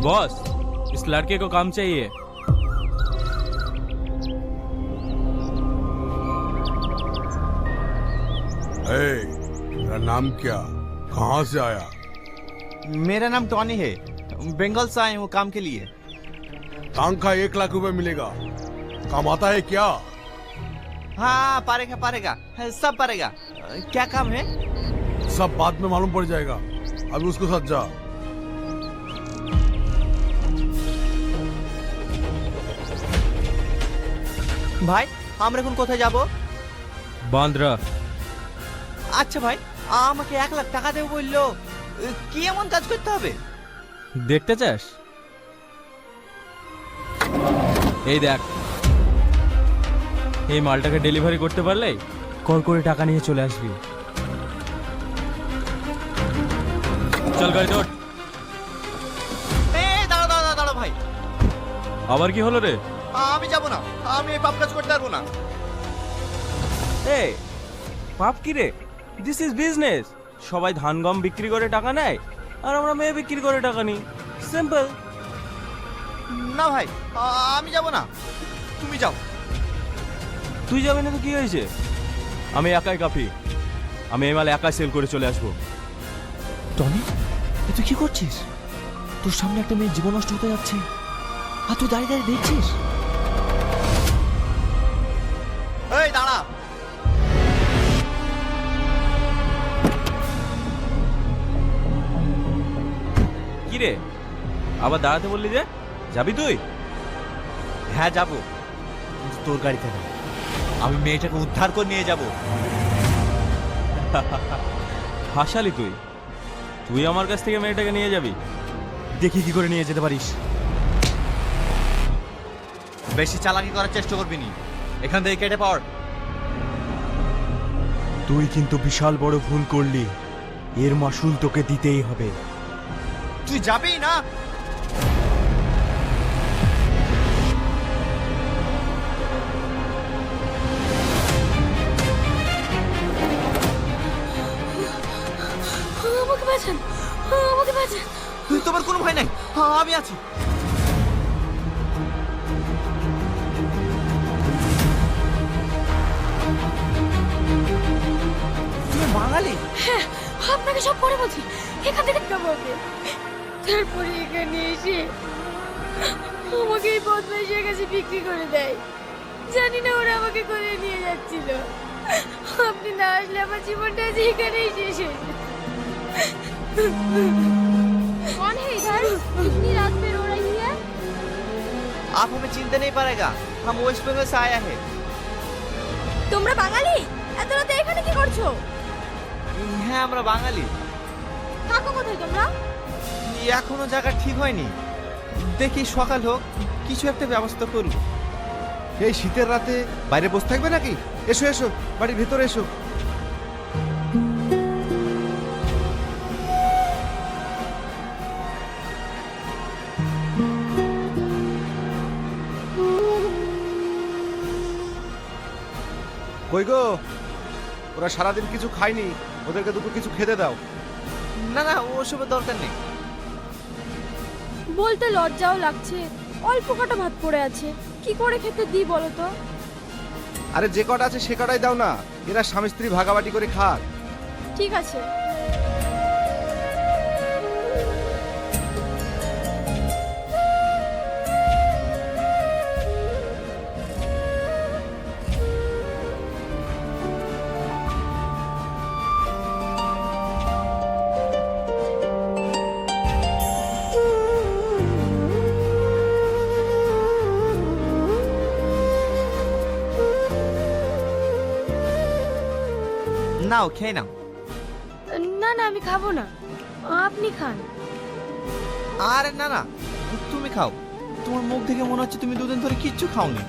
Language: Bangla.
बॉस, इस लड़के को काम चाहिए। तेरा नाम क्या, कहाँ से आया? मेरा नाम टॉनी है, बंगाल से आए हूँ काम के लिए। तनख्वाह 1 लाख रुपए मिलेगा। काम आता है क्या? हाँ पारेगा पारेगा, सब पारेगा। क्या काम है? सब बाद में मालूम पड़ जाएगा, अभी उसके साथ जा। ভাই আমরা এখন কোথায় যাব? बांद्रा। আচ্ছা ভাই, আমাকে 1 লাখ টাকা দেবো বললো, কি এমন কাজ করতে হবে? দেখতে চাস? এই দেখ, এই মালটাকে ডেলিভারি করতে পারলে কল করে টাকা নিয়ে চলে আসবি। চল গাড়ি ধর। দাঁড়া দাঁড়া দাঁড়া ভাই, আবার কি হলো রে? আমি যাব না, আমি এই পাপ কাজ করতে পারবো না। এই পাপ কি রে? This is business. সবাই ধান গম বিক্রি করে টাকা নেয়, আর আমরা মেয়ে বিক্রি করে টাকা নিই। সিম্পল। না ভাই, আমি যাব না, তুমি যাও। তুই যাবি না তো কি হয়েছে? আমি একাই কাফি। আমি এই মাল একাই সেল করে চলে আসবো। টনি, তুই কি করছিস? তোর সামনে একটা মেয়ে জীবন নষ্ট হতে যাচ্ছে, আর তুই দাঁড়িয়ে দাঁড়িয়ে দেখছিস? এই দাঁড়া। কি রে, আবার দাঁড়াতে বললি যে? যাবি তুই? হ্যাঁ যাব, তোর গাড়িতে না, আমি মেয়েটাকে উদ্ধার করে নিয়ে যাব। হাসালি তুই? তুই আমার কাছ থেকে মেয়েটাকে নিয়ে যাবি? দেখি কি করে নিয়ে যেতে পারিস। বেশি চালাকি করার চেষ্টা করবি নি, এখান থেকে কেটে পড়। তুই কিন্তু বিশাল বড় ভুল করলি, এর মাসুল তোকে দিতেই হবে। তুই যাবেই না? আমাকে বাঁচান, আমাকে বাঁচান। তোমার কোনো ভয় নাই, আমি আছি। তুমি বাঙালি? হ্যাঁ, আপনাকে সব পরে বলছি, এখান থেকে বলবে। তারপরে এখানে এসে আমাকে এই বদমাইশের কাছে বিক্রি করে দেয়। জানি না ওরা আমাকে করে নিয়ে যাচ্ছিল। আপনি না আসলে আমার জীবনটা আজ এখানেই শেষ হয়ে যেত। कौन है इधर? इतनी रात में रो रही है? आप हमें चिंता नहीं पड़ेगा, हम वेस्ट बंगाल से आया है। তোমরা বাঙালি? এত রাতে এখানে কি করছো? হ্যাঁ আমরা বাঙালি। থাকো কোথায় তোমরা? এখনো জায়গা ঠিক হয়নি, দেখি সকাল হোক, কিছু একটা ব্যবস্থা করব। এই শীতের রাতে বাইরে বসে থাকবে নাকি? এসো এসো, বাড়ির ভেতরে এসো। কই গো, ওরা সারাদিন কিছু খায়নি, ওদেরকে দুটো কিছু খেতে দাও। না না, ওসবের দরকার নেই। বলতে লজ্জাও লাগছে, অল্প কটা ভাত পড়ে আছে, কি করে খেতে দিই বলো তো? আরে যে কটা আছে সে কটাই দাও না, এরা স্বামী স্ত্রী ভাগাবাটি করে খাক। ঠিক আছে। নাও খেয়ে নাও। না না, আমি খাবো না, আপনি খান। আরে না না, তুমি খাও, তোমার মুখ দেখে মনে হচ্ছে তুমি দুদিন ধরে কিচ্ছু খাওনি।